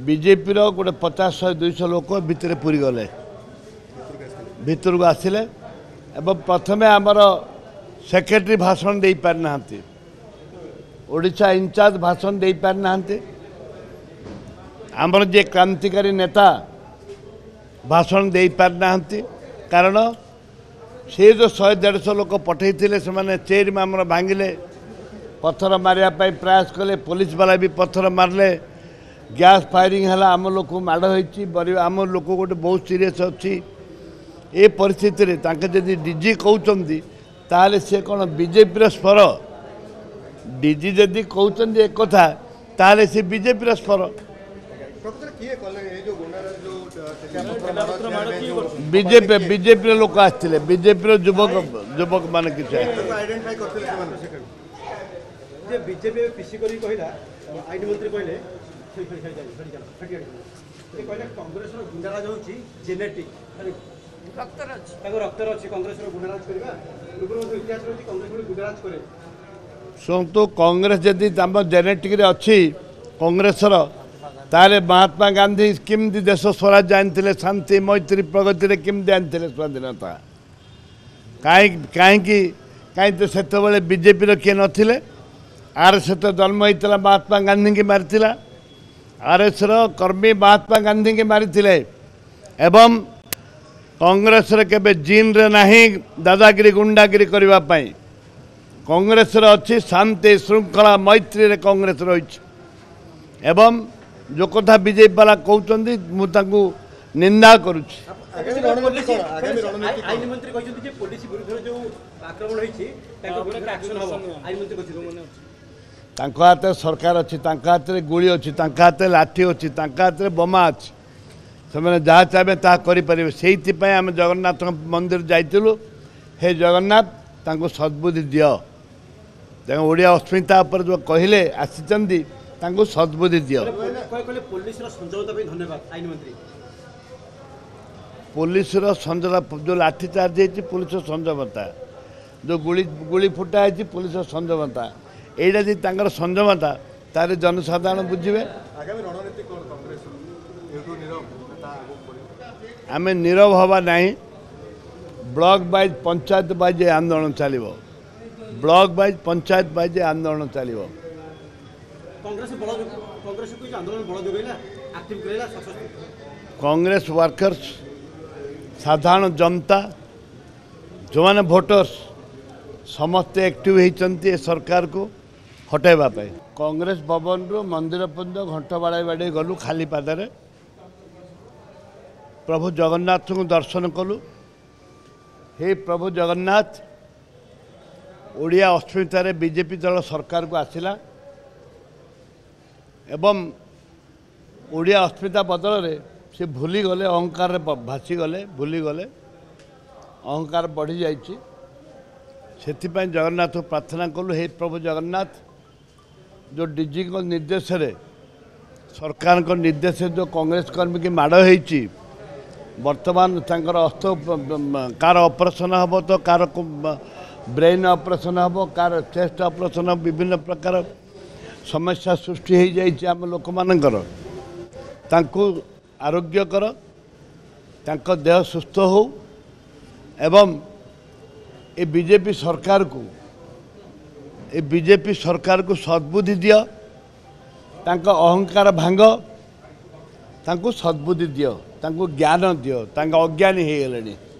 BJP गोटे 50-100-200 लोक भितर पूरी गले भितर को आसिले एवं प्रथमे आमर सेक्रेटरी भाषण दे पारि ना ओडिशा इंचार्ज भाषण दे पारि ना आमर जे क्रांतिकारी नेता भाषण दे पारि ना कारण से जो 100-150 लोक पठे से मैंने चेयर में आमर भांगिले पत्थर मारिया प्रयास कले पुलिस वाला भी पत्थर मारले गैस फायरिंग है आम लोक माड़ हो आम लोक गोटे बहुत सीरीयस अच्छी ए परिस्थिति रे तांके जदि डीजी कहउचंदी ताले से कोन बीजेपी रो स्वर डीजी जदि कहउचंदी एक कथा ताले से बीजेपी रो स्वर बीजेपी लोक आसथिले बीजेपी युवक माने किछ बीजेपी पीसी करी कहला आईन मंत्री कहले कांग्रेस गुंडाराज होची जेनेटिक रक्तर अच्छी कांग्रेस गुंडाराज करबा इतिहास कांग्रेस गुंडाराज करे सुनतु कांग्रेस जदि जेनेटिक रे अच्छी कांग्रेस तारे महात्मा गांधी किमती देश स्वराज जानते शांति मैत्री प्रगति किमती आनते स्वाधीनता कहीं तो से बीजेपी किए नथिले आरएस तो जन्म होता महात्मा गांधी की मारी आरएस कर्मी महात्मा गांधी की मारी एवं कांग्रेस केबे जीन रे नहीं दादागिरी गुंडागिरी करने कांग्रेस अच्छी शांति श्रृंखला मैत्री रे कांग्रेस रही एवं जो कथा बीजेपी वाला कहते मुझे निंदा करुच्ची हाथ सरकार अच्छी हाथ में गुड़ी अच्छी हाथ में लाठी अच्छी हाथ में बोमा अच्छी से मैंने जहाँ चाहे ता करें से आम जगन्नाथ मंदिर जाइलु हे जगन्नाथ तांको सद्बुद्धि दियो ओडिया अस्मिता पर जो कहले आसी सद्बुद्धि दियो पुलिस संजमता जो लाठी चार्ज है पुलिस संजमता जो गुली फुटा है पुलिस संजमता यहीटा जी संजमता तार जनसाधारण बुझे आम नीरव हवा नहीं ब्लॉक वाइज पंचायत वाइज आंदोलन चलो ब्लॉक वाइज पंचायत वाइज आंदोलन चलो कांग्रेस वर्कर्स साधारण जनता जो मैंने भोटर्स समस्ते एक्टिव होती सरकार को हटाइवाई कांग्रेस भवन रु मंदिर पर्यंत घंटा बाड़े बाड़े गलु खाली पादे प्रभु जगन्नाथ को दर्शन कलु हे प्रभु जगन्नाथ ओडिया अस्मितार बीजेपी दल सरकार को आसिला एवं ओडिया अस्मिता बदल रे से भूली गले अहंकार भासी गले भूली गले अहंकार बढ़ी जाइए जगन्नाथ को प्रार्थना कलु हे प्रभु जगन्नाथ जो डीजी को निर्देश रे सरकार को निर्देश जो कांग्रेस कर्मी की माड़ होती वर्तमान तांकर अस्त कार ऑपरेशन हम तो कार ब्रेन ऑपरेशन हम कार चेस्ट ऑपरेशन विभिन्न प्रकार समस्या सृष्टि हो जाइए आम लोक मानकर आरोग्यकर तांको देह सुस्थ हो एवं ए बीजेपी सरकार को सद्बुद्धि दियो तांको अहंकार भांग तांको सद्बुद्धि दियो तांको ज्ञान दियो तांको अज्ञानी हो गले।